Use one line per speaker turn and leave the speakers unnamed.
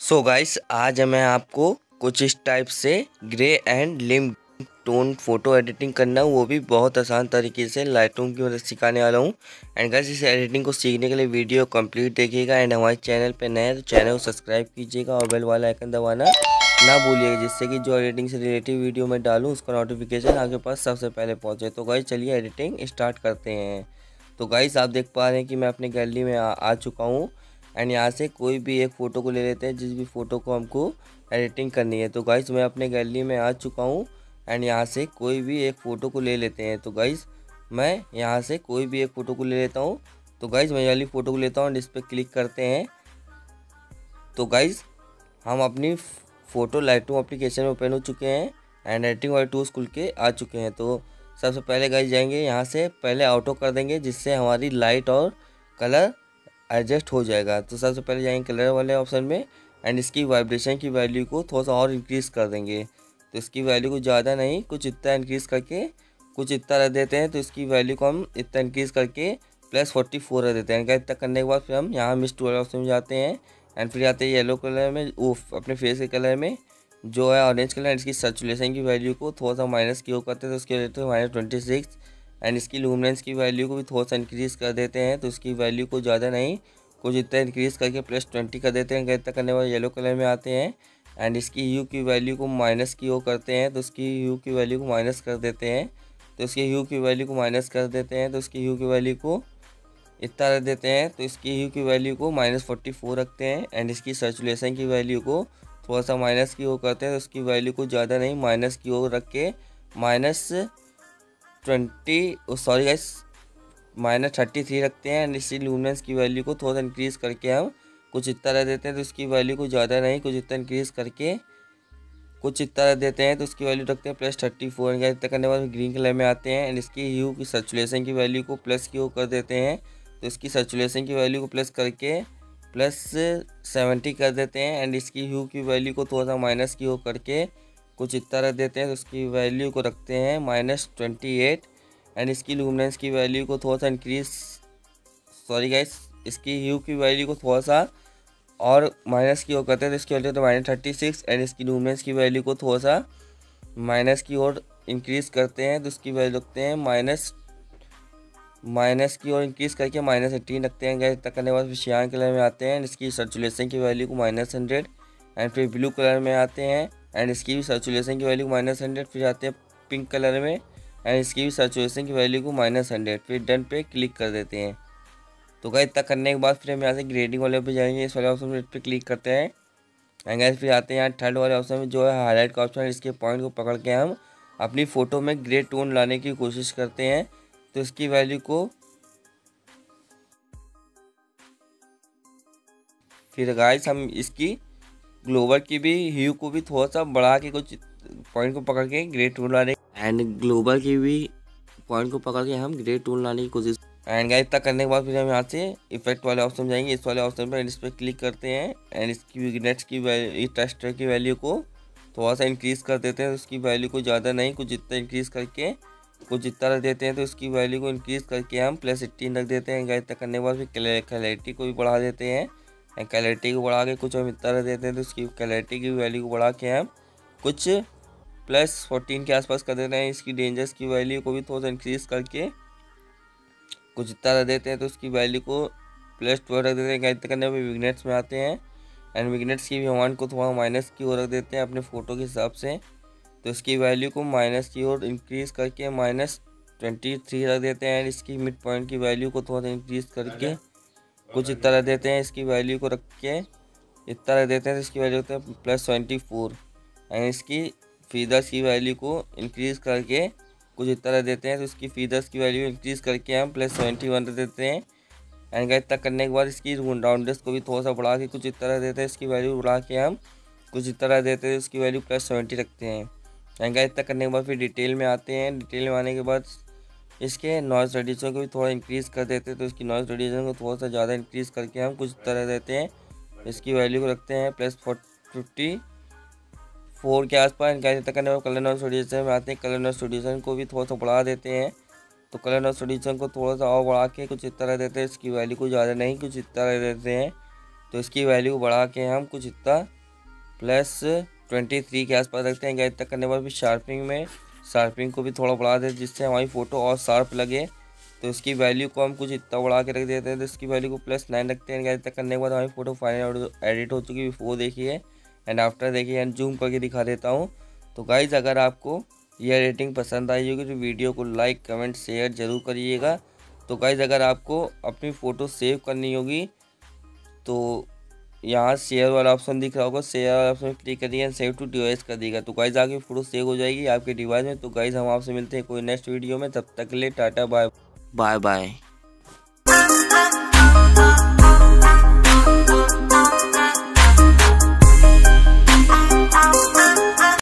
So guys आज मैं आपको कुछ इस टाइप से grey and lime tone photo editing करना, वो भी बहुत आसान तरीके से लाइटरूम की मदद सिखाने वाला हूँ। एंड गाइस इस एडिटिंग को सीखने के लिए वीडियो कंप्लीट देखिएगा। एंड हमारे चैनल पे नए हैं तो चैनल को सब्सक्राइब कीजिएगा और बेल वाला आइकन दबाना ना भूलिएगा, जिससे कि जो एडिटिंग से रिलेटेड वीडियो मैं डालूँ उसका नोटिफिकेशन आपके पास सबसे पहले पहुँचे। तो गाइस चलिए एडिटिंग स्टार्ट करते हैं। तो गाइस आप देख पा रहे हैं कि मैं अपनी गैलरी में आ चुका हूँ। एंड यहाँ से कोई भी एक फ़ोटो को ले लेते हैं, जिस भी फ़ोटो को हमको एडिटिंग करनी है। तो गाइस मैं अपने गैलरी में आ चुका हूँ। एंड यहाँ से कोई भी एक फ़ोटो को ले लेते हैं। तो गाइस मैं यहाँ से कोई भी एक फ़ोटो को ले लेता हूँ। तो गाइस मैं वाली फ़ोटो को लेता हूँ, इस पर क्लिक करते हैं। तो गाइस हम अपनी फ़ोटो लाइटरूम एप्लीकेशन में ओपन हो चुके हैं एंड एडिटिंग वाले टूल्स खुल के आ चुके हैं। तो सबसे पहले गाइस जाएंगे यहाँ से, पहले ऑटो कर देंगे जिससे हमारी लाइट और कलर एडजस्ट हो जाएगा। तो सबसे पहले जाएंगे कलर वाले ऑप्शन में एंड इसकी वाइब्रेशन की वैल्यू को थोड़ा सा और इंक्रीज़ कर देंगे। तो इसकी वैल्यू को ज़्यादा नहीं, कुछ इतना इंक्रीज़ करके कुछ इतना रख देते हैं। तो इसकी वैल्यू को हम इतना इंक्रीज़ करके +44 रख देते हैं। इतना करने के बाद फिर हम यहाँ मिस्ट वाले ऑप्शन में जाते हैं एंड फिर आते हैं येलो कलर में, वो अपने फेस के कलर में जो है ऑरेंज कलर। इसकी सर्चुलेशन की वैल्यू को थोड़ा सा माइनस की करते हैं, तो उसके रहते हैं -26। एंड इसकी लूमिनेंस की वैल्यू को भी थोड़ा सा इंक्रीज़ कर देते हैं। तो इसकी वैल्यू को ज़्यादा नहीं, कुछ इतना इंक्रीज़ करके +20 कर देते हैं। इतना करने वाले येलो कलर में आते हैं एंड इसकी ह्यू की वैल्यू को माइनस की करते हैं। तो उसकी ह्यू की वैल्यू को माइनस कर देते हैं। तो इसकी ह्यू की वैल्यू को माइनस कर देते हैं। तो इसकी ह्यू की वैल्यू को इतना रख देते हैं। तो इसकी ह्यू की वैल्यू को -44 रखते हैं एंड इसकी सर्चुलेशन की वैल्यू को थोड़ा सा माइनस की करते हैं। तो उसकी वैल्यू को ज़्यादा नहीं, माइनस की रख के -33 रखते हैं एंड इसी लूमिनेंस की वैल्यू को थोड़ा सा इंक्रीज़ करके हम कुछ इतना रख देते हैं। तो इसकी वैल्यू को ज़्यादा नहीं, कुछ इतना इंक्रीज़ करके कुछ इतना रख देते हैं। तो इसकी वैल्यू रखते हैं +34। इतना करने के बाद ग्रीन कलर में आते हैं एंड इसकी ह्यू की सर्चुलेशन की वैल्यू को प्लस की कर देते हैं। तो इसकी सर्चुलेशन की वैल्यू को प्लस करके +70 कर देते हैं एंड इसकी ह्यू की वैल्यू को थोड़ा सा माइनस की करके कुछ इतना रख देते हैं। तो उसकी वैल्यू को रखते हैं -28 एंड इसकी लूमिनेंस की वैल्यू को थोड़ा सा इसकी ह्यू की वैल्यू को थोड़ा सा और माइनस की ओर करते हैं। तो इसकी वैल्यू तो -36 एंड इसकी लूमिनेंस की वैल्यू को थोड़ा सा माइनस की ओर इंक्रीज़ करते हैं। तो इसकी वैल्यू रखते हैं माइनस की ओर इंक्रीज़ करके -18 रखते हैं। गैस तक करने के बाद फिर सियान कलर में आते हैं, इसकी सर्चुलेशन की वैल्यू को -100 एंड फिर ब्लू कलर में आते हैं एंड इसकी भी सर्चुलेशन की वैल्यू को -100। फिर आते हैं पिंक कलर में एंड इसकी भी सर्चुलेशन की वैल्यू को -100। फिर डन पे क्लिक कर देते हैं। तो गाइस इतना करने के बाद फिर हम यहाँ से ग्रेडिंग वाले पे जाएंगे, इस वाले ऑप्शन पे क्लिक करते हैं एंड गाइस फिर आते हैं यहाँ थर्ड वाले ऑप्शन में जो है हाईलाइट का ऑप्शन है। इसके पॉइंट को पकड़ के हम अपनी फ़ोटो में ग्रे टोन लाने की कोशिश करते हैं। तो इसकी वैल्यू को फिर गाइस हम इसकी ग्लोबल की भी ह्यू को भी थोड़ा सा बढ़ा के कुछ पॉइंट को पकड़ के ग्रे टोन लाने एंड ग्लोबल की भी पॉइंट को पकड़ के हम ग्रे टोन लाने की कोशिश। एंड गाइस तक करने के बाद फिर हम यहाँ से इफेक्ट वाले ऑप्शन में जाएंगे, इस वाले ऑप्शन पर इस पर क्लिक करते हैं एंड इसकी विग्नेट्स की वैल्यू टेक्सचर की वैल्यू को थोड़ा सा इंक्रीज़ कर देते हैं। तो उसकी वैल्यू को ज़्यादा नहीं, कुछ इतना इंक्रीज़ करके कुछ इतना रख देते हैं। तो उसकी वैल्यू को इंक्रीज़ करके हम +18 रख देते हैं। गाइस तक करने के बाद फिर क्लैरिटी को भी बढ़ा देते हैं एंड क्लैरिटी को बढ़ा के कुछ हम इतना रख देते हैं। तो उसकी क्लैरिटी की वैल्यू को बढ़ा के हम कुछ +14 के आसपास कर देते हैं। इसकी डेंजर्स की वैल्यू को भी थोड़ा सा इंक्रीज़ करके कुछ इतना रख देते हैं। तो उसकी वैल्यू को +12 रख देते हैं। गाइस तक करने में विग्नेट्स में आते हैं एंड विग्नेट्स की भी अमाउंट को थोड़ा माइनस की ओर रख देते हैं अपने फ़ोटो के हिसाब से। तो इसकी वैल्यू को माइनस की ओर इंक्रीज़ करके -23 रख देते हैं एंड इसकी मिड पॉइंट की वैल्यू को थोड़ा सा इंक्रीज़ करके कुछ इतना रख देते हैं। इसकी वैल्यू को रख के इतना रख देते हैं। तो इसकी वैल्यू होता है +24 एंड इसकी फीदर्स की वैल्यू को इंक्रीज़ करके कुछ इतना रख देते हैं। तो इसकी फीदर्स की वैल्यू इंक्रीज़ करके हम +71 रख देते हैं एंड गाइस तक करने के बाद इसकी राउंडर्स को भी थोड़ा सा बढ़ा के कुछ इतना रख देते हैं। इसकी वैल्यू बढ़ा के हम कुछ इतना रख देते हैं। इसकी वैल्यू +70 रखते हैं एंड गाइस तक करने के बाद फिर डिटेल में आते हैं। डिटेल में आने के बाद इसके नॉइज़ रेडिएशन को भी थोड़ा इंक्रीज़ कर देते हैं। तो इसकी नॉइज़ रेडिएशन को थोड़ा सा ज़्यादा इंक्रीज़ करके हम कुछ तरह देते हैं। इसकी वैल्यू को रखते हैं +54 के आसपास। इनका तक करने में कलर नॉइज़ रेडिएशन में आते हैं। कलर नॉइज़ रेडिएशन को भी थोड़ा सा बढ़ा देते हैं। तो कलर नॉइज़ रेडिएशन को थोड़ा सा और बढ़ा के कुछ इस तरह देते हैं। इसकी वैल्यू को ज़्यादा नहीं, कुछ इस तरह देते हैं तो इसकी वैल्यू को बढ़ा के हम कुछ इतना +23 के आसपास रखते हैं गाइस। तक करने के बाद भी शार्पनिंग को भी थोड़ा बढ़ा देते हैं जिससे हमारी फ़ोटो और शार्प लगे। तो इसकी वैल्यू को हम कुछ इतना बढ़ा के रख देते हैं, तो इसकी वैल्यू को +9 रखते हैं गाइस। तक करने के बाद हमारी फ़ोटो फाइनल एडिट हो चुकी है। बिफोर देखिए एंड आफ्टर देखिए, एंड जूम करके दिखा देता हूँ। तो गाइस अगर आपको ये एडिटिंग पसंद आई होगी तो वीडियो को लाइक कमेंट शेयर ज़रूर करिएगा। तो गाइस अगर आपको अपनी फ़ोटो सेव करनी होगी तो यहाँ शेयर वाला ऑप्शन दिख रहा होगा, शेयर वाला ऑप्शन क्लिक करिए एंड सेव टू डिवाइस कर दिएगा। तो गाइस आपकी फ़ोटो सेव हो जाएगी आपके डिवाइस में। तो गाइस हम आपसे मिलते हैं कोई नेक्स्ट वीडियो में, तब तक के लिए टाटा बाय बाय।